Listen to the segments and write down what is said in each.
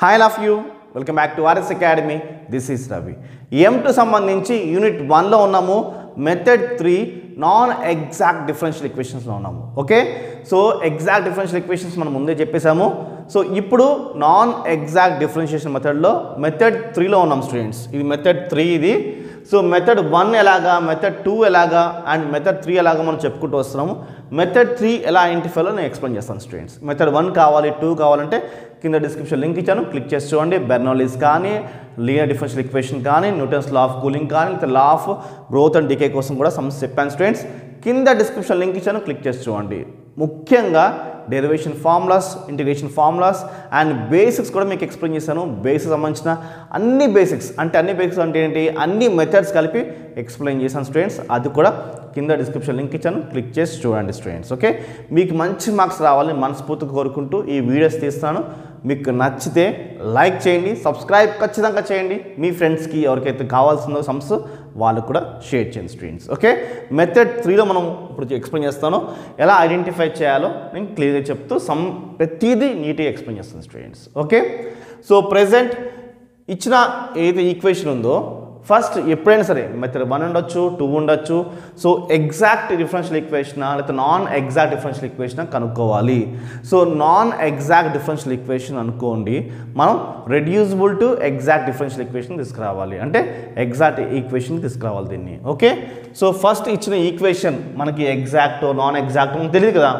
Hi love you welcome back to RS academy. This is Ravi. M2 సంబంధించి unit 1లో ఉన్నాము. Method 3 non exact differential ఈక్వేషన్స్లో ఉన్నాము. Okay, so exact differential equations మనం ముందే చెప్పేసాము. So ఇప్పుడు non exact differentiation మెథడ్లో method 3లో ఉన్నాం students. ఇది మెథడ్ 3 ఇది. సో మెథడ్ 1 ఎలాగా, మెథడ్ 2 ఎలాగా అండ్ మెథడ్ 3 ఎలాగా మనం చెప్పుకుంటూ వస్తున్నాము. మెథడ్ 3 ఎలా ఐడెంటిఫైలో నేను ఎక్స్ప్లెయిన్ చేస్తాను స్టూడెంట్స్. మెథడ్ 1 కావాలి, 2 కావాలంటే కింద డిస్క్రిప్షన్ లింక్ ఇచ్చాను, క్లిక్ చేసి చూడండి. బెర్నౌలీస్ కానీ, లీనియర్ డిఫరెన్షియల్ ఈక్వేషన్ కానీ, న్యూటన్స్ లా ఆఫ్ కూలింగ్ కానీ, లేదా law of growth and decay కోసం కూడా సమస్య చెప్పాను స్టూడెంట్స్. కింద డిస్క్రిప్షన్ లింక్ ఇచ్చాను, క్లిక్ చేసి చూడండి. ముఖ్యంగా derivation formulas, integration formulas and basics కూడా మీకు ఎక్స్ప్లెయిన్ చేశాను. బేసిక్స్ సంబంధించిన అన్ని బేసిక్స్ అంటే ఏంటి, అన్ని మెథడ్స్ కలిపి ఎక్స్ప్లెయిన్ చేశాను స్టూడెంట్స్. అది కూడా కింద డిస్క్రిప్షన్ లింక్ ఇచ్చాను, క్లిక్ చేసి చూడండి స్టూడెంట్స్. ఓకే, మీకు మంచి మార్క్స్ రావాలని మనస్ఫూర్తిగా కోరుకుంటూ ఈ వీడియోస్ తీస్తాను. మీకు నచ్చితే లైక్ చేయండి, సబ్స్క్రైబ్ ఖచ్చితంగా చేయండి. మీ ఫ్రెండ్స్కి ఎవరికైతే కావాల్సిందో సంస్థ వాళ్ళకు కూడా షేర్ చేయండి స్టూడెంట్స్. ఓకే, మెథడ్ 3లో మనం ఇప్పుడు ఎక్స్ప్లెయిన్ చేస్తాను. ఎలా ఐడెంటిఫై చేయాలో నేను క్లియర్గా చెప్తూ ప్రతిదీ నీట్గా ఎక్స్ప్లెయిన్ చేస్తాను స్టూడెంట్స్. ఓకే, సో ప్రెజెంట్ ఇచ్చిన ఏదైతే ఈక్వేషన్ ఉందో ఫస్ట్ ఎప్పుడైనా సరే మెథడ్ 1 ఉండొచ్చు, 2 ఉండొచ్చు. సో ఎగ్జాక్ట్ డిఫరెన్షియల్ ఈక్వేషనా లేకపోతే నాన్ ఎగ్జాక్ట్ డిఫరెన్షియల్ ఈక్వేషనా కనుక్కోవాలి. So non exact differential equation అనుకోండి, మనం reducible to exact differential equation తీసుకురావాలి, అంటే ఎగ్జాక్ట్ ఈక్వేషన్ తీసుకురావాలి దీన్ని. ఓకే, సో ఫస్ట్ ఇచ్చిన ఈక్వేషన్ మనకి ఎగ్జాక్ట్ నాన్ ఎగ్జాక్ట్ మనకు తెలియదు కదా.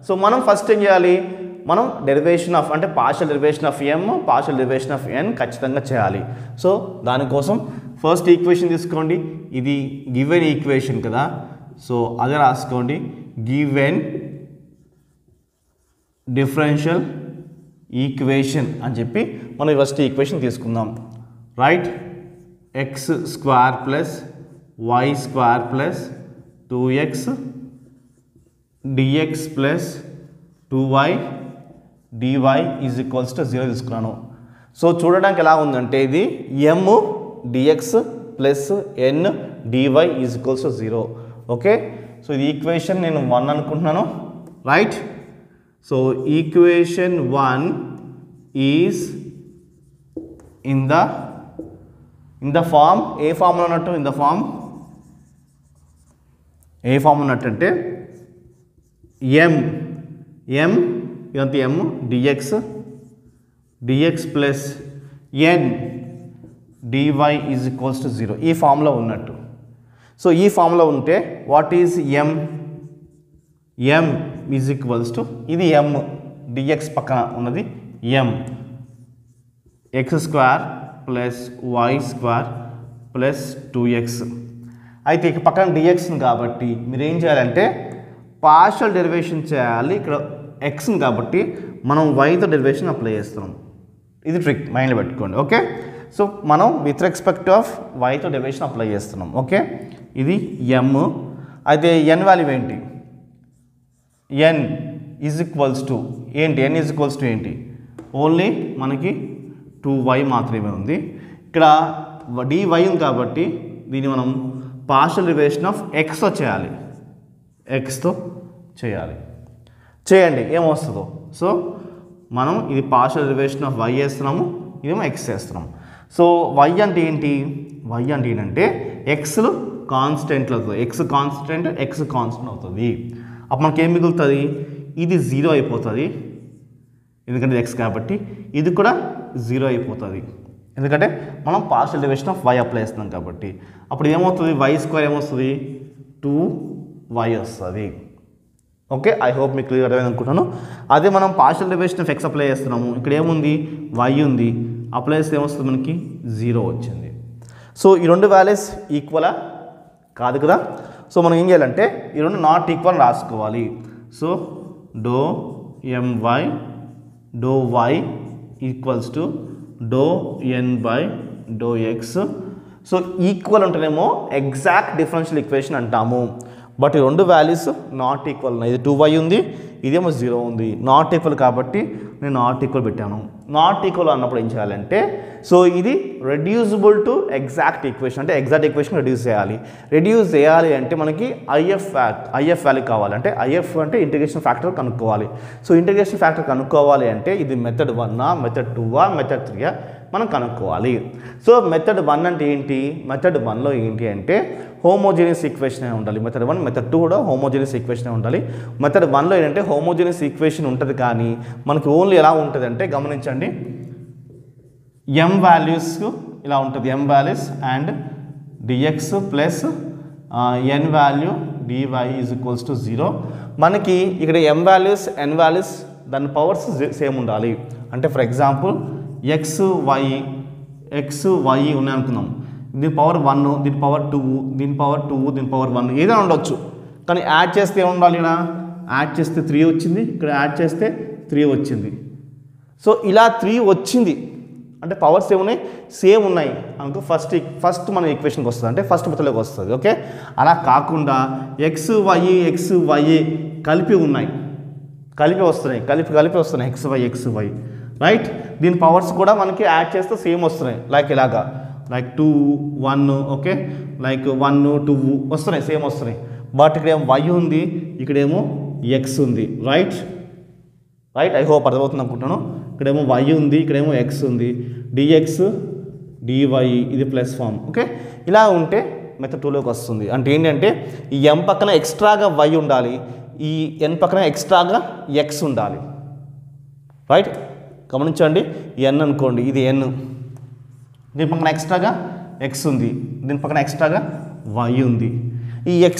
సో మనం ఫస్ట్ ఏం చేయాలి, మనం డెరివేషన్ ఆఫ్ అంటే partial derivation of m, partial derivation of n ఖచ్చితంగా చేయాలి. సో దానికోసం ఫస్ట్ ఈక్వేషన్ తీసుకోండి. ఇది గివెన్ ఈక్వేషన్ కదా, సో అదే రాసుకోండి. గివెన్ డిఫరెన్షియల్ ఈక్వేషన్ అని చెప్పి మనం ఫస్ట్ ఈక్వేషన్ తీసుకుందాం. Right, x square plus y square plus 2x dx plus 2y dy is equals to 0 తీసుకున్నాను. సో చూడడానికి ఎలా ఉందంటే ఇది m dx plus n dy is equals to 0. Okay, so ఇది ఈక్వేషన్ నేను 1 అనుకుంటున్నాను. Right, so equation 1 is in the form, ఏ ఫార్మ్లో ఉన్నట్టు, ఇన్ ద ఫార్మ్ ఏ ఫార్మ్ ఉన్నట్టంటే m ఇదంతా m dx plus n dy is equals to 0 ఈ ఫామ్లో ఉన్నట్టు. సో ఈ ఫామ్లో ఉంటే what is m is equals to ఇది m dx పక్కన ఉన్నది m x square plus y square plus 2x. అయితే ఇక పక్కన dx కాబట్టి మీరు ఏం చేయాలంటే పార్షియల్ డెరివేషన్ చేయాలి. ఇక్కడ x కాబట్టి మనం yతో డెరివేషన్ అప్లై చేస్తున్నాం. ఇది ట్రిక్ మైండ్లో పెట్టుకోండి. ఓకే, సో మనం విత్ రెస్పెక్ట్ ఆఫ్ yతో డెరివేషన్ అప్లై చేస్తున్నాం. ఓకే, ఇది m. అయితే n వాల్యూ ఏంటి, n ఈజ్ ఈక్వల్స్ టు ఏంటి, n ఈజ్ ఈక్వల్స్ టు ఏంటి, ఓన్లీ మనకి 2y మాత్రమే ఉంది. ఇక్కడ dy ఉంది కాబట్టి దీన్ని మనం పార్షియల్ డెరివేషన్ ఆఫ్ xతో చేయాలి, xతో చేయండి ఏమొస్తుందో. సో మనం ఇది పార్షియల్ డెరివేషన్ ఆఫ్ y చేస్తున్నాము, ఇదేమో x చేస్తున్నాము. సో y అంటే ఏంటంటే xలు కాన్స్టెంట్లు అవుతుంది, x కాన్స్టెంట్ అవుతుంది. అప్పుడు మనకి ఏం మిగులుతుంది, ఇది 0 అయిపోతుంది ఎందుకంటే x కాబట్టి, ఇది కూడా 0 అయిపోతుంది ఎందుకంటే మనం partial derivation of y apply చేస్తున్నాం కాబట్టి. అప్పుడు ఏమవుతుంది, y స్క్వేర్ ఏమొస్తుంది, 2y వస్తుంది. ఓకే, ఐ హోప్ మీకు క్లియర్ అర్థమైంది అనుకుంటున్నాను. అదే మనం partial derivation of x apply చేస్తున్నాము, ఇక్కడ ఏముంది y ఉంది, అప్లై చేస్తే ఏమొస్తుంది మనకి 0 వచ్చింది. సో ఈ రెండు వాల్యూస్ ఈక్వలా కాదు కదా. సో మనం ఏం చేయాలంటే ఈ రెండు నాట్ ఈక్వల్ రాసుకోవాలి. So do y equals to do n by do x. So equal ఉంటేనేమో ఎగ్జాక్ట్ డిఫరెన్షియల్ ఈక్వేషన్ అంటాము. బట్ ఈ రెండు వాల్యూస్ నాట్ ఈక్వల్ ఉన్నాయి. ఇది 2y ఉంది, ఇదేమో 0 ఉంది. నాట్ ఈక్వల్ కాబట్టి నేను నాట్ ఈక్వల్ పెట్టాను. నాట్ ఈక్వల్ అన్నప్పుడు ఏం చేయాలంటే సో ఇది రెడ్యూసిబుల్ టు ఎగ్జాక్ట్ ఈక్వేషన్, అంటే ఎగ్జాక్ట్ ఈక్వేషన్ రెడ్యూస్ చేయాలి అంటే మనకి ఐఎఫ్ వాల్యూ కావాలి. అంటే ఐఎఫ్ అంటే ఇంటిగ్రేషన్ ఫ్యాక్టర్ కనుక్కోవాలి. సో ఇంటిగ్రేషన్ ఫ్యాక్టర్ కనుక్కోవాలి అంటే ఇది మెథడ్ 1 మెథడ్ 2 మెథడ్ 3 మనం కనుక్కోవాలి. సో మెథడ్ 1 అంటే ఏంటి, మెథడ్ 1లో ఏంటి అంటే హోమోజీనియస్ ఈక్వేషన్ ఉండాలి. మెథడ్ 1 మెథడ్ 2 కూడా హోమోజీనియస్ ఈక్వేషన్ ఉండాలి. మెథడ్ 1లో ఏంటంటే హోమోజీనియస్ ఈక్వేషన్ ఉంటుంది, కానీ మనకి ఓన్లీ ఎలా ఉంటుంది అంటే గమనించండి, m వాల్యూస్ ఇలా ఉంటుంది. m values and dx plus n value dy is equals to 0. మనకి ఇక్కడ m వాల్యూస్ n వాల్యూస్ దాని పవర్స్ సేమ్ ఉండాలి. అంటే ఫర్ ఎగ్జాంపుల్ x y ఉన్నాయి అనుకుందాం. దీని పవర్ 1, దీని పవర్ 2, దీని పవర్ 2, దీని పవర్ 1 ఏదైనా ఉండొచ్చు. కానీ యాడ్ చేస్తే ఏముండాలి, ఇక్కడ యాడ్ చేస్తే 3 వచ్చింది, ఇక్కడ యాడ్ చేస్తే 3 వచ్చింది. సో ఇలా 3 వచ్చింది అంటే పవర్స్ ఏమున్నాయి, సేమ్ ఉన్నాయి అనుకో, ఫస్ట్ మన ఈక్వేషన్కి వస్తుంది, అంటే ఫస్ట్ మెథడ్లోకి వస్తుంది. ఓకే, అలా కాకుండా x y కలిపి ఉన్నాయి, కలిపి వస్తున్నాయి x y రైట్. దీని పవర్స్ కూడా మనకి యాడ్ చేస్తే సేమ్ వస్తున్నాయి, లైక్ ఇలాగా, లైక్ 2 1 ఓకే, లైక్ 1 2 వస్తున్నాయి, సేమ్ వస్తున్నాయి. బట్ ఇక్కడేమో y ఉంది, ఇక్కడేమో x ఉంది. రైట్, ఐ హోప్ అర్థమవుతుంది అనుకుంటాను. ఇక్కడేమో y ఉంది, ఇక్కడేమో x ఉంది, dx dy ఇది ప్లస్ ఫామ్. ఓకే, ఇలా ఉంటే మెథడ్ 2లోకి వస్తుంది. అంటే ఏంటంటే ఈ m పక్కన ఎక్స్ట్రాగా y ఉండాలి, ఈ n పక్కన ఎక్స్ట్రాగా x ఉండాలి. రైట్, గమనించండి, n అనుకోండి, ఇది n, దీని పక్కన ఎక్స్ట్రాగా x ఉంది, దీని పక్కన ఎక్స్ట్రాగా y ఉంది. ఈ x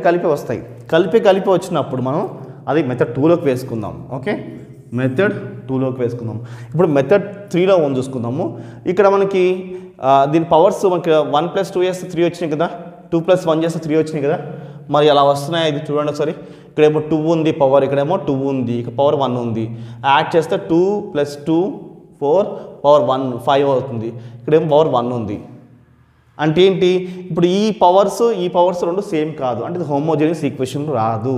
కలిపి వస్తాయి. కలిపి వచ్చినప్పుడు మనం అది మెథడ్ 2లోకి వేసుకుందాం. ఓకే, మెథడ్ 2లోకి వేసుకుందాం. ఇప్పుడు మెథడ్ 3లో చూసుకుందాము. ఇక్కడ మనకి దీని పవర్స్ మనకి 1 + 2 చేస్తే 3 వచ్చినాయి కదా, 2 + 1 చేస్తే 3 వచ్చినాయి కదా. మరి అలా వస్తున్నాయి, ఇది చూడండి ఒకసారి. ఇక్కడేమో 2 ఉంది పవర్, ఇక్కడేమో 2 ఉంది, ఇక్కడ పవర్ 1 ఉంది. యాడ్ చేస్తే 2 + 2 4 పవర్ 1 5 అవుతుంది. ఇక్కడేమో పవర్ 1 ఉంది. అంటే ఏంటి, ఇప్పుడు ఈ పవర్స్ రెండు సేమ్ కాదు, అంటే ఇది హోమోజీనియస్ ఈక్వేషన్ రాదు.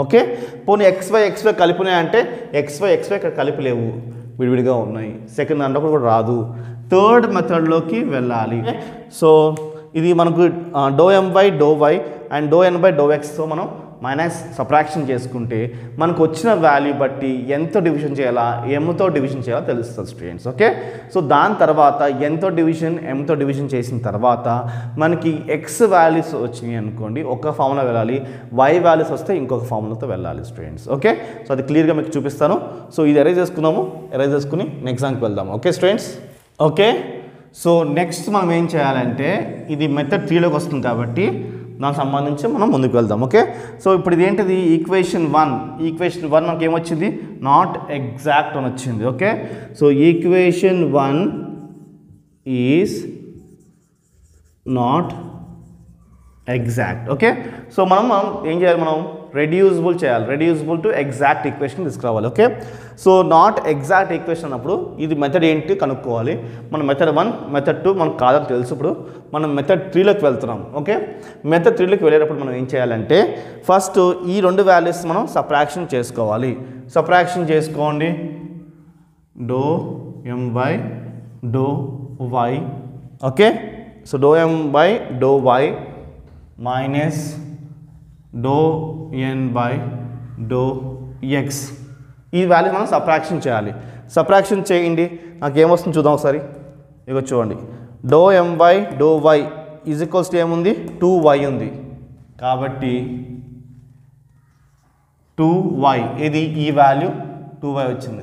ఓకే, పోనీ xy కలిపినాయంటే xy ఇక్కడ కలిపి లేవు, విడివిడిగా ఉన్నాయి. సెకండ్ దాంట్లో కూడా రాదు. థర్డ్ మెథడ్లోకి వెళ్ళాలి. సో ఇది మనకు ∂m/∂y అండ్ ∂n/∂xతో మనం మైనస్ సబ్ట్రాక్షన్ చేసుకుంటే మనకు వచ్చిన వాల్యూ బట్టి ఎంతో డివిజన్ చేయాలా, ఎంతో డివిజన్ చేయాలా తెలుస్తుంది స్టూడెంట్స్. ఓకే, సో దాని తర్వాత ఎంతో డివిజన్ ఎంతో డివిజన్ చేసిన తర్వాత మనకి x వాల్యూస్ వచ్చినాయి అనుకోండి, ఒక ఫార్ములా వెళ్ళాలి, y వాల్యూస్ వస్తే ఇంకొక ఫార్ములాతో వెళ్ళాలి స్టూడెంట్స్. ఓకే, సో అది క్లియర్గా మీకు చూపిస్తాను. సో ఇది ఎరేజ్ చేసుకుని నెక్స్ట్ దానికి వెళ్దాము. Okay students. Okay, so next మనం ఏం చేయాలంటే ఇది మెథడ్ 3లోకి వస్తుంది కాబట్టి దానికి సంబంధించి మనం ముందుకు వెళ్దాం. ఓకే, సో ఇప్పుడు ఇది ఏంటిది, ఈక్వేషన్ 1 మనకి ఏమొచ్చింది, నాట్ ఎగ్జాక్ట్ అని వచ్చింది. Okay, so equation 1 is not exact. Okay, so మనం ఏం చేయాలి, మనం రెడ్యూసిబుల్ టు ఎగ్జాక్ట్ ఈక్వేషన్ తీసుకురావాలి. Okay, so not exact equation అన్నప్పుడు ఇది మెథడ్ ఏంటి కనుక్కోవాలి. మనం మెథడ్ 1 మెథడ్ 2 మనకు కాదని తెలుసు. ఇప్పుడు మనం మెథడ్ 3లోకి వెళ్తున్నాం. ఓకే, మెథడ్ 3లోకి వెళ్ళేటప్పుడు మనం ఏం చేయాలంటే ఫస్ట్ ఈ రెండు వాల్యూస్ మనం సబ్ట్రాక్షన్ చేసుకోవాలి. సబ్ట్రాక్షన్ చేసుకోండి, ∂m/∂y. Okay, so ∂m/∂y minus ∂n/∂x ఈ వాల్యూ మనం సబ్ట్రాక్షన్ చేయాలి. సబ్ట్రాక్షన్ చేయండి, నాకు ఏమొస్తుంది చూద్దాం ఒకసారి. ఇక చూడండి, ∂m/∂y ఈజ్ ఈక్వల్స్ టు ఏముంది, 2y ఉంది. కాబట్టి 2y ఇది ఈ వాల్యూ 2y వచ్చింది,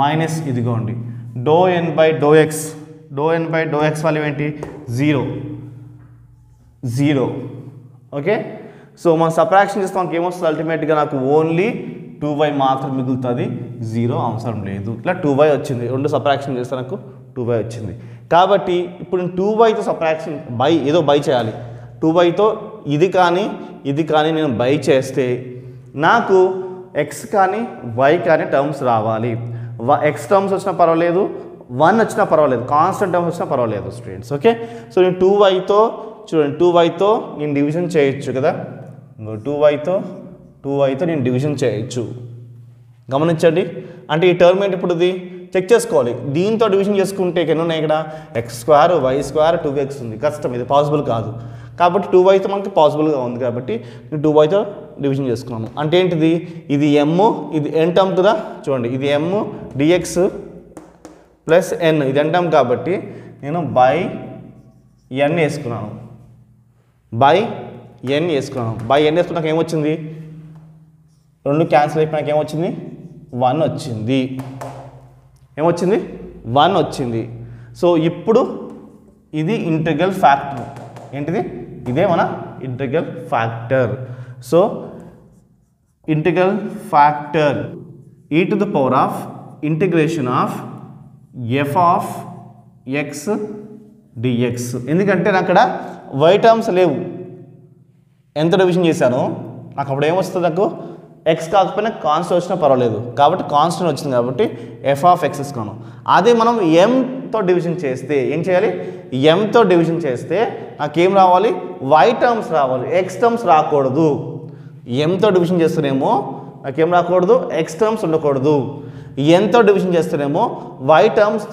మైనస్ ఇదిగోండి ∂n/∂x వాల్యూ ఏంటి, 0. ఓకే, సో మనం సబ్ట్రాక్షన్ చేస్తే మనకి ఏమొస్తుంది, అల్టిమేట్గా నాకు ఓన్లీ 2y మాత్రం మిగులుతుంది, 0 అవసరం లేదు. ఇట్లా 2y వచ్చింది, రెండు సబ్ట్రాక్షన్ చేస్తే నాకు 2y వచ్చింది. కాబట్టి ఇప్పుడు నేను 2yతో సబ్ట్రాక్షన్ ఏదో బై చేయాలి. 2yతో ఇది కానీ నేను బై చేస్తే నాకు x కానీ y కానీ టర్మ్స్ రావాలి. x టర్మ్స్ వచ్చినా పర్వాలేదు, 1 వచ్చినా పర్వాలేదు, కాన్స్టెంట్ టర్మ్స్ వచ్చినా పర్వాలేదు స్టూడెంట్స్. ఓకే, సో నేను 2yతో చూడండి, 2yతో నేను డివిజన్ చేయొచ్చు కదా. 2yతో 2yతో నేను డివిజన్ చేయొచ్చు. గమనించండి, అంటే ఈ టర్మ్ ఏంటి ఇప్పుడు ఇది చెక్ చేసుకోవాలి. దీంతో డివిజన్ చేసుకుంటే ఎన్ని ఉన్నాయి ఇక్కడ x² y² 2x ఉంది. కష్టం, ఇది పాసిబుల్ కాదు. కాబట్టి 2yతో మనకి పాసిబుల్గా ఉంది కాబట్టి నేను 2yతో డివిజన్ చేసుకున్నాను. అంటే ఏంటిది, ఇది m, ఇది n టర్మ్ కదా, చూడండి ఇది m dx ప్లస్ n, ఇది n టర్మ్ కాబట్టి నేను బై n వేసుకున్నాను. బై n వేసుకున్నాను. బై n వేసుకున్నాక ఏమొచ్చింది, 2 క్యాన్సిల్ అయిపోయినాక ఏమొచ్చింది 1 వచ్చింది. ఏమొచ్చింది 1 వచ్చింది. సో ఇప్పుడు ఇది ఇంటిగ్రల్ ఫ్యాక్టర్. ఏంటిది, ఇదే మన integral factor. So integral factor e to the power of integration of f of x dx. ఎందుకంటే నాకు అక్కడ y టర్మ్స్ లేవు, ఎంత డివిజన్ చేశాను నాకు అప్పుడు ఏమొస్తుంది, నాకు x కాకపోయినా కాన్స్టెంట్ వచ్చినా పర్వాలేదు కాబట్టి కాన్స్టెంట్ వచ్చింది కాబట్టి f of x ఇస్తున్నాను. అదే మనం mతో డివిజన్ చేస్తే ఏం చేయాలి, mతో డివిజన్ చేస్తే నాకేం రావాలి, y టర్మ్స్ రావాలి, x టర్మ్స్ రాకూడదు. mతో డివిజన్ చేస్తేనేమో నాకేం రాకూడదు, x టర్మ్స్ ఉండకూడదు. nతో డివిజన్ చేస్తేనేమో y టర్మ్స్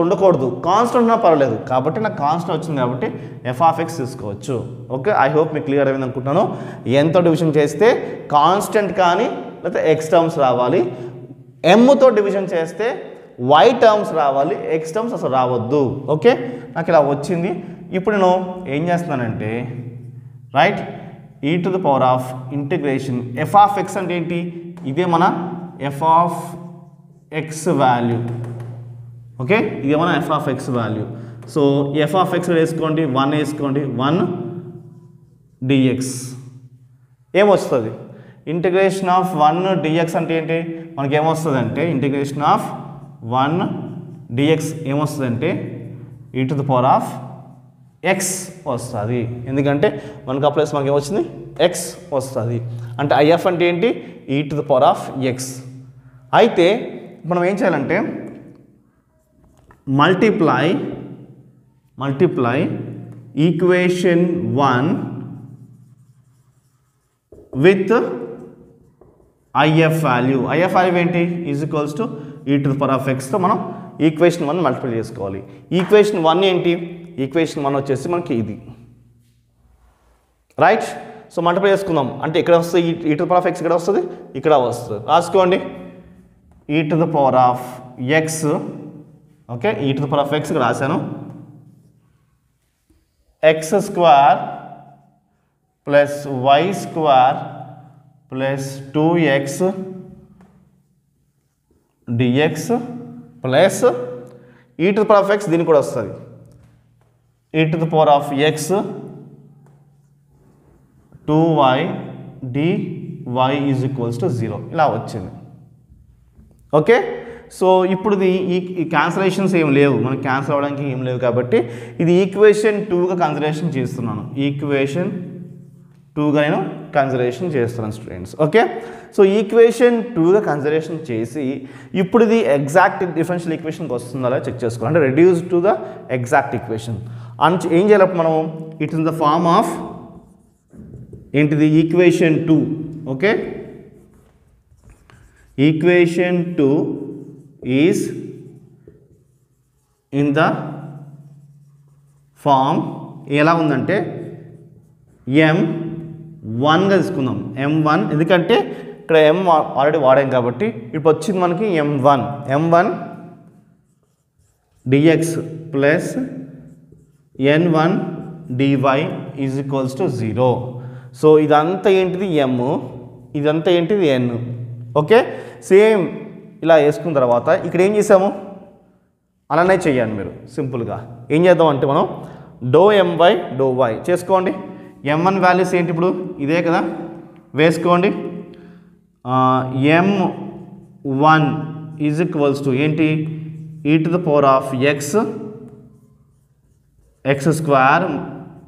ఉండకూడదు, కాన్స్టెంట్ ఉన్నా పర్వాలేదు. కాబట్టి నాకు కాన్స్టెంట్ వచ్చింది కాబట్టి f of x తీసుకోవచ్చు. ఓకే, ఐ హోప్ మీకు క్లియర్ అయింది అనుకుంటున్నాను. nతో డివిజన్ చేస్తే కాన్స్టెంట్ కానీ లేకపోతే x టర్మ్స్ రావాలి, mతో డివిజన్ చేస్తే y టర్మ్స్ రావాలి, x టర్మ్స్ అసలు రావద్దు. ఓకే, నాకు ఇలా వచ్చింది. ఇప్పుడు నేను ఏం చేస్తున్నానంటే right e to the power of integration f of x అంటే ఏంటి, ఇదే మన f of x value. Okay, ఇదే మన f of x value. So f of x వేసుకోండి, 1 వేసుకోండి, 1 dx ఏమొస్తుంది, ఇంటిగ్రేషన్ ఆఫ్ 1 dx అంటే ఏంటి, మనకి ఏమొస్తుంది అంటే ఇంటిగ్రేషన్ ఆఫ్ 1 dx ఏమొస్తుంది e to the power of x వస్తుంది. ఎందుకంటే మనకు ప్లస్ మనకి ఏమొచ్చింది x వస్తుంది. అంటే IF అంటే ఏంటి, e to the power of x. అయితే మనం ఏం చేయాలంటే multiply equation 1 with IF value. IF value ఏంటి, is equals to e to the power of xతో మనం ఈక్వేషన్ 1 మల్టిప్లై చేసుకోవాలి. ఈక్వేషన్ 1 ఏంటి, ఈక్వేషన్ 1 వచ్చేసి మనకి ఇది రైట్. సో మల్టిప్లై చేసుకుందాం అంటే ఇక్కడ వస్తుంది e to the power of x, ఇక్కడ వస్తుంది, ఇక్కడ వస్తుంది. రాసుకోండి e to the power of x. Okay, e to the power of x ఇక్కడ రాశాను, x² plus y² plus 2x dx plus e to the power of x, దీనికి కూడా వస్తుంది e to the power of x 2y dy is equals to 0 ఇలా వచ్చింది. Okay, so ఇప్పుడు ఈ cancellations ఏం లేవు, మనకి క్యాన్సిల్ అవ్వడానికి ఏం లేవు కాబట్టి ఇది ఈక్వేషన్ 2గా కన్సిడరేషన్ చేస్తున్నాను. ఈక్వేషన్ 2గా నేను కన్సిడరేషన్ చేస్తున్నాను స్టూడెంట్స్. ఓకే, సో ఈక్వేషన్ 2గా కన్సిడరేషన్ చేసి ఇప్పుడు ఇది ఎగ్జాక్ట్ డిఫరెన్షియల్ ఈక్వేషన్కి వస్తుందా చెక్ చేసుకోవాలి. అంటే reduce to the exact equation అని ఏం చేయాలి మనం, it in the form of ఏంటిది equation 2. Okay, equation 2 is in the form ఎలా ఉందంటే m1గా తీసుకుందాం. m1 ఎందుకంటే ఇక్కడ m ఆల్రెడీ వాడాం కాబట్టి ఇప్పుడు వచ్చింది మనకి m1 dx plus n1 dy is equals to 0. So ఇదంతా ఏంటిది m, ఇదంతా ఏంటిది n. ఓకే, సేమ్ ఇలా వేసుకున్న తర్వాత ఇక్కడ ఏం చేసాము అలానే చెయ్యాలి మీరు. సింపుల్గా ఏం చేద్దాం అంటే మనం ∂m/∂y చేసుకోండి. m1 వాల్యూస్ ఏంటి ఇప్పుడు ఇదే కదా, వేసుకోండి. m1 ఈజ్ ఈక్వల్స్ టు ఏంటి, e to the power of x x²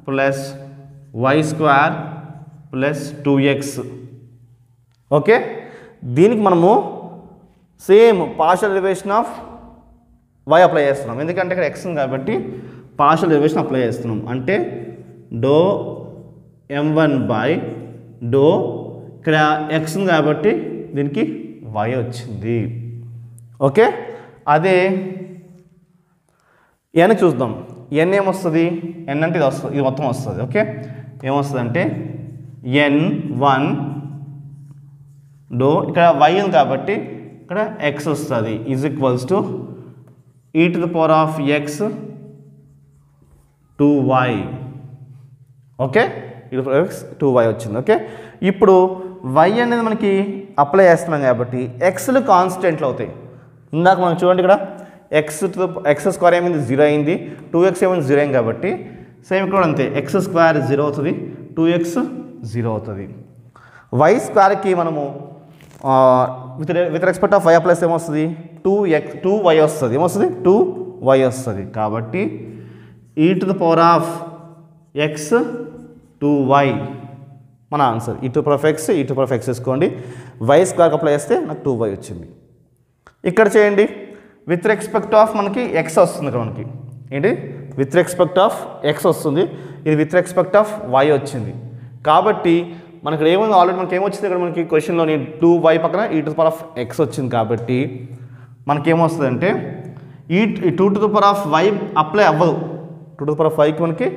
plus y² plus 2x. Okay, దీనికి మనము same partial derivation of y apply చేస్తున్నాం. ఎందుకంటే ఇక్కడ x ఉంది కాబట్టి పార్షియల్ డెరివేషన్ అప్లై చేస్తున్నాం. అంటే ∂m1/∂, ఇక్కడ ఇక్కడ ఎక్స్ ఉంది కాబట్టి దీనికి వై వచ్చింది. ఓకే, అదే ఎన్ చూద్దాం. ఎన్ ఏమొస్తుంది? ఎన్ అంటే ఇది వస్తుంది, ఇది మొత్తం వస్తుంది. ఓకే, ఏమొస్తుంది అంటే n1 డో ఇక్కడ y ఉంది కాబట్టి ఇక్కడ x వస్తుంది is equals to e⁻x 2y. Okay, e⁻x 2y వచ్చింది. ఓకే, ఇప్పుడు y అనేది మనకి అప్లై చేస్తున్నాం కాబట్టి xలు కాన్స్టెంట్లు అవుతాయి. ఇందాక మనం చూడండి ఇక్కడ x స్క్వేర్ ఏమైంది 0 అయింది, 2x ఏమైంది 0 అయింది కాబట్టి సేమ్ ఇక్కడ అంతే x స్క్వేర్ 0 అవుతుంది, 2x 0 అవుతుంది. y స్క్వేర్కి మనము with respect of y plus ఏమొస్తుంది 2y వస్తుంది. ఏమొస్తుంది 2y వస్తుంది. కాబట్టి e⁻x 2y మన ఆన్సర్. e⁻x తీసుకోండి, y స్క్వేర్కి అప్లై చేస్తే నాకు 2y వచ్చింది. ఇక్కడ చేయండి విత్ రెస్పెక్ట్ ఆఫ్ మనకి x వస్తుంది. ఇక్కడ మనకి ఏంటి విత్ రెస్పెక్ట్ ఆఫ్ x వస్తుంది, ఇది విత్ రెస్పెక్ట్ ఆఫ్ y వచ్చింది. కాబట్టి మనకి ఇక్కడ ఏముంది ఆల్రెడీ మనకి ఏమొచ్చింది ఇక్కడ మనకి క్వశ్చన్లోని 2y పక్కన e⁻x వచ్చింది కాబట్టి మనకేమొస్తుంది అంటే ఈ 2y అప్లై అవ్వదు. 2y మనకి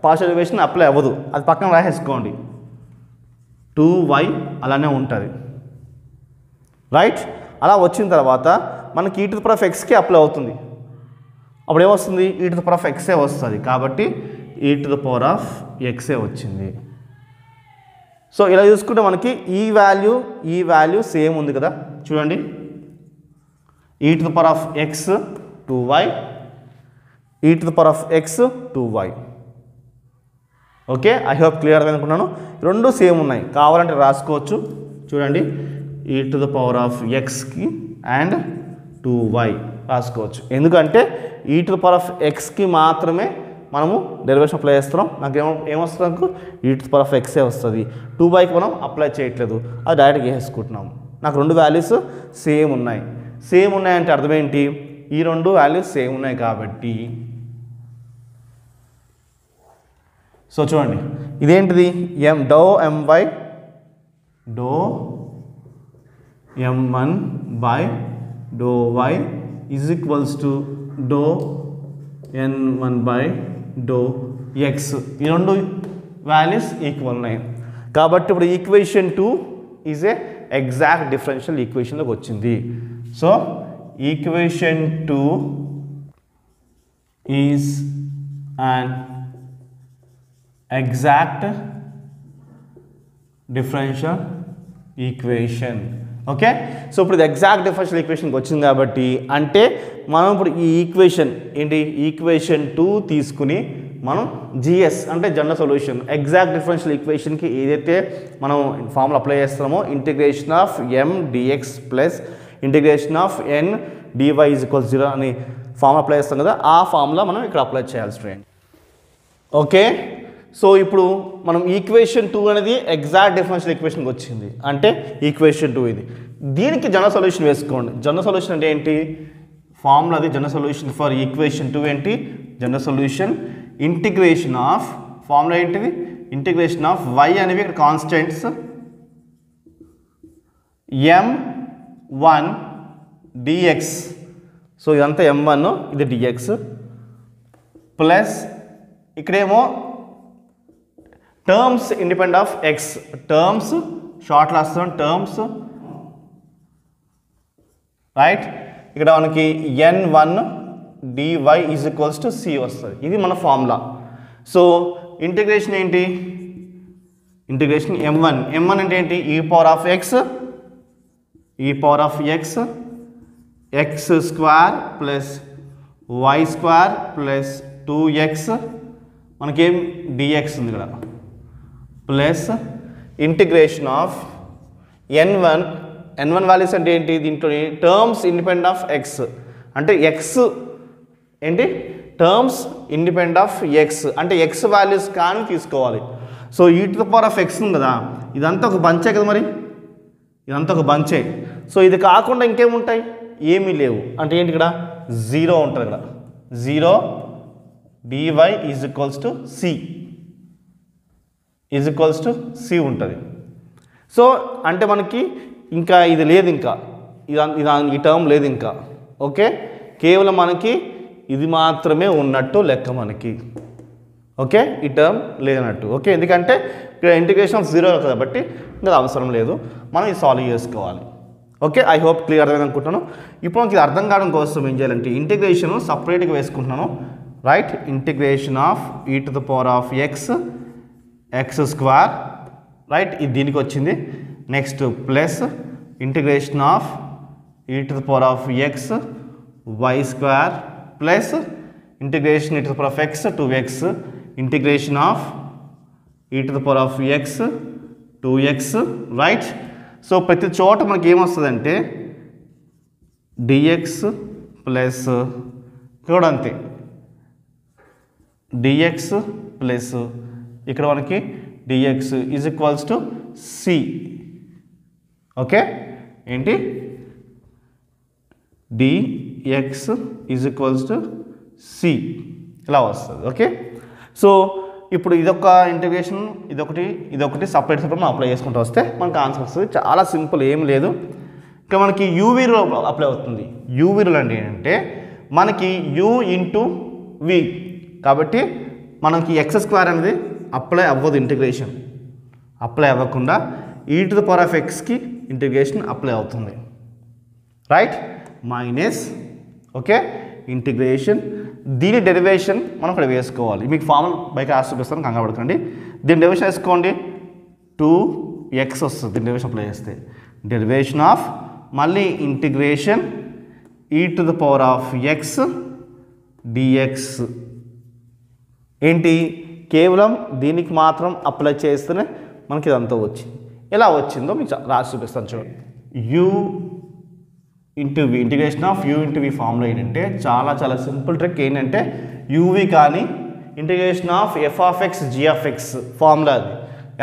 పార్షియల్ డెరివేషన్ అప్లై అవ్వదు, అది పక్కన రాసేసుకోండి. 2y అలానే ఉంటుంది. రైట్, అలా వచ్చిన తర్వాత మనకి e⁻xకి అప్లై అవుతుంది. అప్పుడు ఏమొస్తుంది e⁻xే వస్తుంది కాబట్టి e⁻x వచ్చింది. సో ఇలా చూసుకుంటే మనకి ఈ వాల్యూ సేమ్ ఉంది కదా, చూడండి e⁻x 2y e⁻x 2y. Okay, I hope clear అనుకున్నాను. రెండు సేమ్ ఉన్నాయి, కావాలంటే రాసుకోవచ్చు. చూడండి e⁻xకి అండ్ 2y రాసుకోవచ్చు. ఎందుకంటే e⁻xకి మాత్రమే మనము డెరివేషన్ అప్లై చేస్తున్నాం. నాకు ఏమొస్తుంది? నాకు e⁻xే వస్తుంది. 2yకి మనం అప్లై చేయట్లేదు, అది డైరెక్ట్గా వేసుకుంటున్నాము. నాకు రెండు వాల్యూస్ సేమ్ ఉన్నాయి. సేమ్ ఉన్నాయంటే అర్థం ఏంటి? ఈ రెండు వాల్యూస్ సేమ్ ఉన్నాయి కాబట్టి. సో చూడండి ఇదేంటిది doe m1 by doe y is equals to doe n1 by do x. ఈ రెండు వాల్యూస్ ఈక్వల్ ఉన్నాయి కాబట్టి ఇప్పుడు equation 2 is a exact differential ఈక్వేషన్లోకి వచ్చింది. So equation 2 is an exact differential equation. Okay, so ఇప్పుడు ఇది ఎగ్జాక్ట్ డిఫరెన్షియల్ ఈక్వేషన్కి వచ్చింది కాబట్టి అంటే మనం ఇప్పుడు ఈ ఈక్వేషన్ ఏంటి ఈక్వేషన్ 2 తీసుకుని మనం జిఎస్ అంటే జనరల్ సొల్యూషన్ ఎగ్జాక్ట్ డిఫరెన్షియల్ ఈక్వేషన్కి ఏదైతే మనం ఫార్ములా అప్లై చేస్తున్నామో integration of m dx plus integration of n dy is equal 0 అని ఫార్ములా అప్లై చేస్తాం కదా, ఆ ఫార్ములా మనం ఇక్కడ అప్లై చేయాలి స్టూడెంట్. ఓకే, సో ఇప్పుడు మనం ఈక్వేషన్ 2 అనేది ఎగ్జాక్ట్ డిఫరెన్షియల్ ఈక్వేషన్కి వచ్చింది అంటే ఈక్వేషన్ 2 ఇది. దీనికి జనరల్ సొల్యూషన్ వేసుకోండి. జనరల్ సొల్యూషన్ అంటే ఏంటి? ఫార్ములా అది జనరల్ సొల్యూషన్ ఫర్ ఈక్వేషన్ 2 ఏంటి? General solution integration of formula ఏంటిది? ఇంటిగ్రేషన్ ఆఫ్ y అనేవి ఇక్కడ కాన్స్టెంట్స్ m1 dx. సో ఇదంతా m1 ఇది dx ప్లస్ ఇక్కడేమో terms independent of x, terms short రాస్తాం టర్మ్స్ రైట్. ఇక్కడ మనకి n1 dy is equals to c వస్తుంది. ఇది మన ఫార్ములా. సో ఇంటిగ్రేషన్ ఏంటి? ఇంటిగ్రేషన్ m1 అంటే ఏంటి? e⁻x x square plus y square plus 2x మనకేం dx ఉంది ఇక్కడ plus integration of n1 values అంటే ఏంటి? దీంట్లో టర్మ్స్ ఇండిపెండెంట్ ఆఫ్ x అంటే x ఏంటి? టర్మ్స్ ఇండిపెండెంట్ ఆఫ్ x అంటే x వాల్యూస్ కానీ తీసుకోవాలి. సో e⁻x ఉంది కదా, ఇదంతా ఒక బంచే కదా, మరి ఇదంతా ఒక బంచే. సో ఇది కాకుండా ఇంకేముంటాయి? ఏమీ లేవు. అంటే ఏంటి? ఇక్కడ 0 ఉంటుంది. ఇక్కడ 0 dy is equals to c ఉంటుంది. సో అంటే మనకి ఇంకా ఇది లేదు, ఇంకా ఈ టర్మ్ లేదు ఇంకా. ఓకే, కేవలం మనకి ఇది మాత్రమే ఉన్నట్టు లెక్క మనకి. ఓకే, ఈ టర్మ్ లేనట్టు. ఓకే, ఎందుకంటే ఇక్కడ ఇంటిగ్రేషన్ ఆఫ్ 0 కాబట్టి ఇంకా అవసరం లేదు, మనం ఇది సాల్వ్ చేసుకోవాలి. ఓకే, ఐ హోప్ క్లియర్ అర్థమైంది అనుకుంటున్నాను. ఇప్పుడు మనకి ఇది అర్థం కావడం కోసం ఏం చేయాలంటే ఇంటిగ్రేషన్ సపరేట్గా వేసుకుంటున్నాను. Right, integration of e⁻x² right, ఇది దీనికి వచ్చింది. Next plus integration of e⁻x y² plus integration e⁻x 2x integration of e⁻x 2x right. So ప్రతి చోట మనకి ఏమొస్తుందంటే dx ప్లస్ ఇక్కడ అంతే dx ప్లస్ ఇక్కడ మనకి dx is equals to c. Okay, ఏంటి dx is equals to c ఇలా వస్తుంది. ఓకే, సో ఇప్పుడు ఇదొక ఇంటిగ్రేషన్, ఇదొకటి సపరేట్ మనం అప్లై చేసుకుంటూ వస్తే మనకు ఆన్సర్ వస్తుంది. చాలా సింపుల్, ఏం లేదు. ఇంకా మనకి యూవీ రూల్ అప్లై అవుతుంది. యూవీ రూల్ అంటే ఏంటంటే మనకి u ఇంటూ v కాబట్టి మనకి x² అనేది అప్లై అవ్వదు, ఇంటిగ్రేషన్ అప్లై అవ్వకుండా e⁻xకి ఇంటిగ్రేషన్ అప్లై అవుతుంది. రైట్, మైనస్ ఓకే ఇంటిగ్రేషన్, దీని డెరివేషన్ మనం ఇక్కడ వేసుకోవాలి. మీకు ఫార్ములా బయట రాసి చూపిస్తాను, కంగారు పడకండి. దీని డెరివేషన్ వేసుకోండి, 2x వస్తుంది. దీని డెరివేషన్ అప్లై చేస్తే డెరివేషన్ ఆఫ్ మళ్ళీ ఇంటిగ్రేషన్ e⁻x dx ఏంటి, కేవలం దీనికి మాత్రం అప్లై చేస్తేనే మనకి ఇదంతా వచ్చింది. ఎలా వచ్చిందో మీకు రాసి చూపిస్తాను చూడండి. u into v, integration of u into v formula ఏంటంటే చాలా సింపుల్ ట్రిక్. ఏంటంటే uv కానీ integration of f(x) g(x) formula అది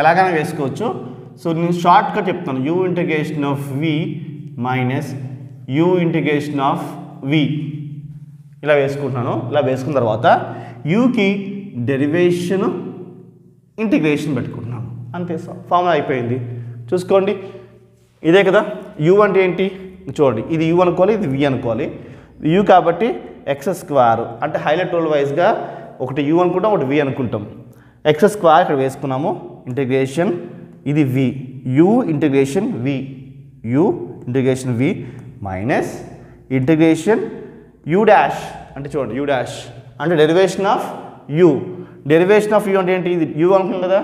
ఎలాగైనా వేసుకోవచ్చు. సో నేను షార్ట్ కట్ చెప్తాను, u integration of v minus u integration of v ఇలా వేసుకుంటున్నాను. ఇలా వేసుకున్న తర్వాత యూకి డెరివేషన్ ఇంటిగ్రేషన్ పెట్టుకుంటున్నాను, అంతే. ఫార్ములా అయిపోయింది. చూసుకోండి, ఇదే కదా u అంటే ఏంటి చూడండి, ఇది u అనుకోవాలి, ఇది v అనుకోవాలి. u కాబట్టి x² అంటే హైలైట్ రూల్ వైజ్గా ఒకటి u అనుకుంటాం, ఒకటి v అనుకుంటాం. x² ఇక్కడ వేసుకున్నాము, ఇంటిగ్రేషన్ ఇది v, u integration v minus integration u dash అంటే చూడండి u డాష్ అంటే derivation of u. Derivation of u అంటే ఏంటి, ఇది u అనుకున్నాం కదా,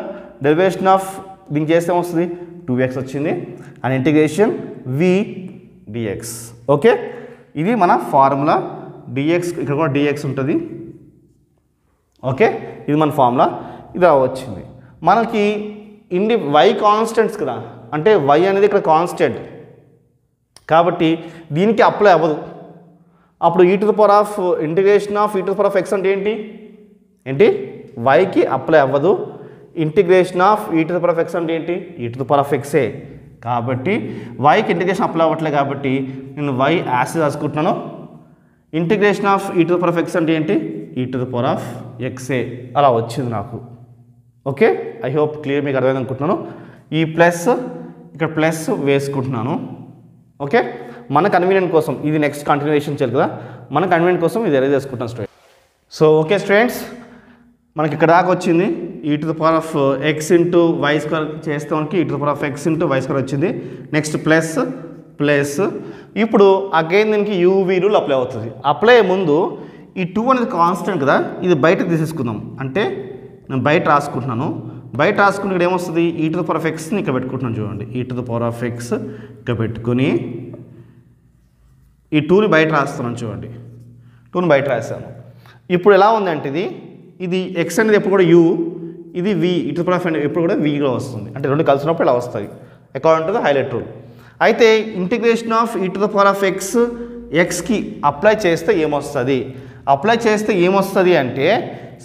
డెరివేషన్ ఆఫ్ దీనికి చేస్తే వస్తుంది 2x వచ్చింది, and integration v dx. Okay, ఇది మన ఫార్ములా. dx ఇక్కడ కూడా dx ఉంటుంది. ఓకే, ఇది మన ఫార్ములా, ఇది వచ్చింది మనకి. y కాన్స్టెంట్స్ కదా, అంటే y అనేది ఇక్కడ కాన్స్టెంట్ కాబట్టి దీనికి అప్లై అవ్వదు. అప్పుడు ఇంటిగ్రేషన్ ఆఫ్ e⁻x అంటే ఏంటి yకి అప్లై అవ్వదు. ఇంటిగ్రేషన్ ఆఫ్ e⁻x అంటే ఏంటి, e⁻x కాబట్టి yకి ఇంటిగ్రేషన్ అప్లై అవ్వట్లేదు కాబట్టి నేను y యాసిడ్ రాసుకుంటున్నాను. ఇంటిగ్రేషన్ ఆఫ్ e⁻x అంటే ఏంటి, e⁻x అలా వచ్చింది నాకు. ఓకే, ఐ హోప్ క్లియర్, మీకు అర్థమైంది అనుకుంటున్నాను. ఈ ప్లస్ ఇక్కడ ప్లస్ వేసుకుంటున్నాను. ఓకే, మన కన్వీనియంట్ కోసం ఇది నెక్స్ట్ కంటిన్యూషన్ చేయాలి కదా, మన కన్వీనియంట్ కోసం ఇది ఎరేజ్ చేసుకుంటాను స్టూడెంట్. సో ఓకే స్టూడెంట్స్, మనకి ఇక్కడ దాకా వచ్చింది e⁻x ఇంటూ y² చేస్తే మనకి e⁻x ఇంటూ y² వచ్చింది. నెక్స్ట్ ప్లస్ ప్లస్, ఇప్పుడు అగైన్ దీనికి uv రూల్ అప్లై అవుతుంది. అప్లై ముందు ఈ 2 అనేది కాన్స్టెంట్ కదా, ఇది బయట తీసేసుకుందాం. అంటే నేను బయట రాసుకుంటున్నాను. బయట రాసుకుంటే ఇక్కడ ఏమొస్తుంది, e⁻xని ఇక్కడ పెట్టుకుంటున్నాను చూడండి. e⁻x ఇక్కడ పెట్టుకుని ఈ 2ని బయట రాస్తున్నాను చూడండి. 2ని బయట రాస్తాను. ఇప్పుడు ఎలా ఉందంటే ఇది x అనేది ఎప్పుడు కూడా u, ఇది v, ఎప్పుడు కూడా vగా వస్తుంది. అంటే రెండు కలిసినప్పుడు ఇలా వస్తుంది according to the highlight rule. అయితే ఇంటిగ్రేషన్ ఆఫ్ e⁻x xకి అప్లై చేస్తే ఏమొస్తుంది అంటే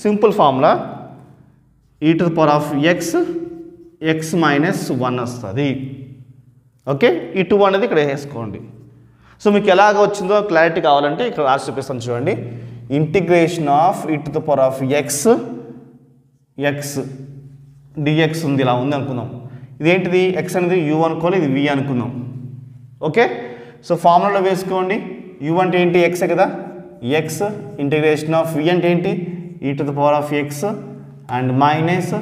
simple formula e⁻x x minus 1 వస్తుంది. ఓకే, ఈ 2 అనేది ఇక్కడ వేసుకోండి. సో మీకు ఎలాగ వచ్చిందో క్లారిటీ కావాలంటే ఇక్కడ రాసి చూపిస్తాను చూడండి. ఇంటిగ్రేషన్ ఆఫ్ e⁻x dx ఉంది, ఇలా ఉంది అనుకుందాం. ఇదేంటిది ఎక్స్ అనేది యూ అనుకోవాలి, ఇది వి అనుకుందాం. ఓకే, సో ఫార్ములాలో వేసుకోండి. యూ అంటే ఏంటి, ఎక్సే కదా, ఎక్స్ ఇంటిగ్రేషన్ ఆఫ్ వి అంటే ఏంటి, e to the power of X and minus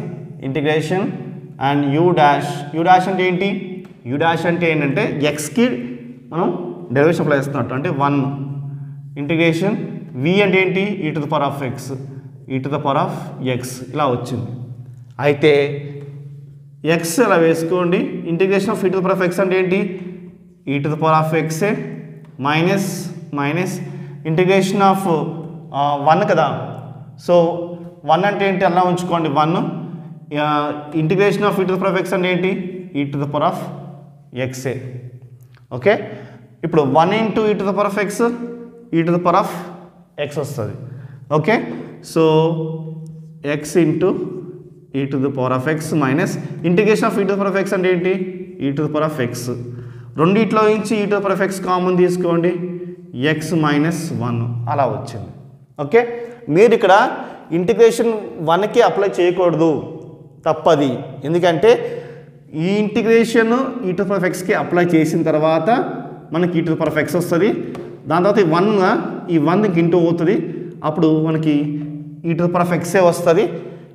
integration and you dash అంటే ఏంటి, యూ డాష్ అంటే ఏంటంటే ఎక్స్కి మనం డెరివేషన్ అప్లై చేస్తున్నట్టు, అంటే 1 ఇంటిగ్రేషన్ వి అంటే ఏంటి, e to the power of x, e to the power of x ఇలా వచ్చింది. అయితే ఎక్స్ అలా వేసుకోండి. Integration of e to the power of x అంటే ఏంటి, e to the power of ఎక్సే మైనస్ ఇంటిగ్రేషన్ ఆఫ్ 1 కదా, సో 1 అంటే ఏంటి అలా ఉంచుకోండి 1. Integration of e to the power of x అంటే ఏంటి, e to the power of ఎక్సే. ఓకే, ఇప్పుడు 1 into e to the power of x, e to the power of x వస్తుంది. Okay, so x into e to the power of x minus integration of e to the power of x అంటే ఏంటి, e to the power of x. రెండిట్లో నుంచి e to the power of x common తీసుకోండి, x minus 1 అలా వచ్చింది. Okay, మీరు ఇక్కడ integration 1కి అప్లై చేయకూడదు, తప్పది. ఎందుకంటే ఈ integration e to the power of ఎక్స్కి అప్లై చేసిన తర్వాత మనకి e to the power of x వస్తుంది. దాని తర్వాత ఈ 1 ఇంటూ అవుతుంది, అప్పుడు మనకి e to the power of x వస్తుంది.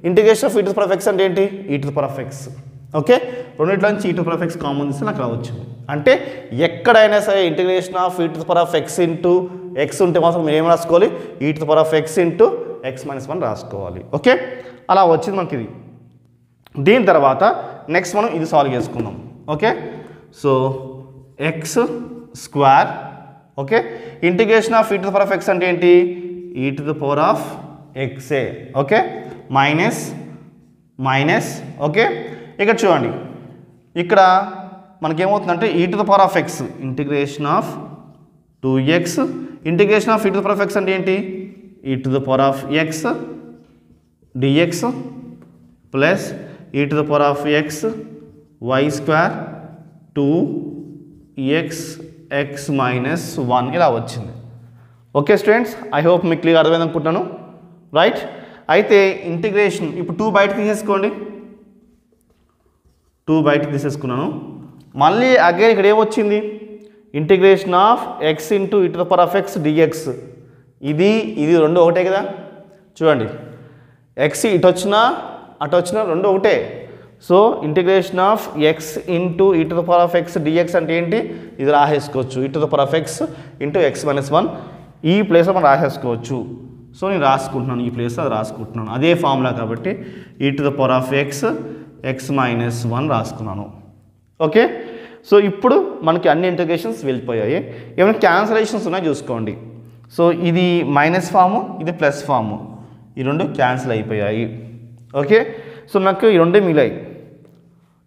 Integration of e to the power of x అంటే ఏంటి, e to the power of X. Okay, రెండింటిలో నుంచి e to the power of x common తీస్తే నాకు అలా వచ్చింది. అంటే ఎక్కడైనా సరే integration of e to the power of x into X ఉంటే మాత్రం మీరు ఏం రాసుకోవాలి, ఈ to the power of x into x minus 1 రాసుకోవాలి. ఓకే, అలా వచ్చింది మనకి ఇది. దీని తర్వాత నెక్స్ట్ మనం ఇది సాల్వ్ చేసుకుందాం. Okay, so x square. Okay, integration of e to the power of x అంటే ఏంటి, e to the power of ఎక్సే. Okay, minus. ఓకే, ఇక్కడ చూడండి, ఇక్కడ మనకేమవుతుందంటే e to the power of x integration of 2x, integration of e to the power of x అంటే ఏంటి, e to the power of x dx plus e to the power of x y square 2x x minus 1 ఇలా వచ్చింది. Okay students, I hope మీకు clear అర్థమైంది అనుకుంటున్నాను, right. అయితే integration ఇప్పుడు 2 బయట తీసేసుకోండి, 2 బయట తీసేసుకున్నాను. మళ్ళీ అగైన్ ఇక్కడ ఏమొచ్చింది, integration of x into e to the power of x dx. ఇది రెండు ఒకటే కదా, చూడండి ఎక్స్ ఇటు వచ్చినా అటు వచ్చినా రెండు ఒకటే. So integration of x into e to the power of x dx అంటే ఏంటి, ఇది రాసేసుకోవచ్చు, e to the power of x into x minus 1 ఈ ప్లేస్లో మనం రాసేసుకోవచ్చు. సో నేను రాసుకుంటున్నాను, ఈ ప్లేస్లో అది రాసుకుంటున్నాను, అదే ఫార్ములా కాబట్టి ఈ to the power of X X minus 1 రాసుకున్నాను. ఓకే, సో ఇప్పుడు మనకి అన్ని ఇంటిగ్రేషన్స్ వెళ్ళిపోయాయి. ఏమైనా క్యాన్సలేషన్స్ ఉన్నాయో చూసుకోండి. సో ఇది మైనస్ ఫాము, ఇది ప్లస్ ఫాము, ఈ రెండు క్యాన్సిల్ అయిపోయాయి. ఓకే, సో నాకు ఈ రెండే మిగిలాయి,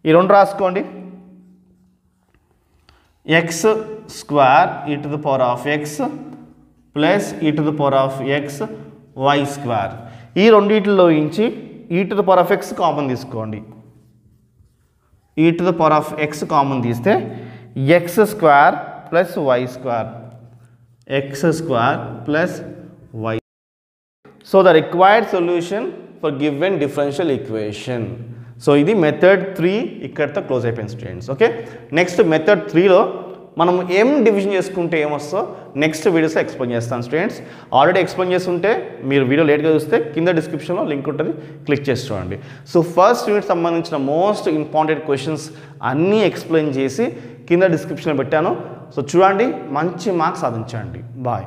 ఈ రెండు రాసుకోండి. X square e to the power of x plus e to the power of x y square. ఈ రెండింటిలో నుంచి e to the power of x common తీసుకోండి. E to the power of x common తీస్తే x square plus y square, x square plus y. So the required solution for given differential equation. సో ఇది method 3 ఇక్కడితో close అయిపోయింది students. Okay, next method 3లో మనం ఏం division చేసుకుంటే ఏమొస్తో next వీడియోస్లో ఎక్స్ప్లెయిన్ చేస్తాను స్టూడెంట్స్. ఆల్రెడీ ఎక్స్ప్లెయిన్ చేస్తుంటే మీరు వీడియో లేట్గా చూస్తే కింద డిస్క్రిప్షన్లో లింక్ ఉంటుంది, క్లిక్ చేసి చూడండి. సో ఫస్ట్ యూనిట్ సంబంధించిన మోస్ట్ ఇంపార్టెంట్ క్వశ్చన్స్ అన్నీ ఎక్స్ప్లెయిన్ చేసి కింద డిస్క్రిప్షన్లో పెట్టాను. సో చూడండి, మంచి మార్క్స్ సాధించండి. బాయ్.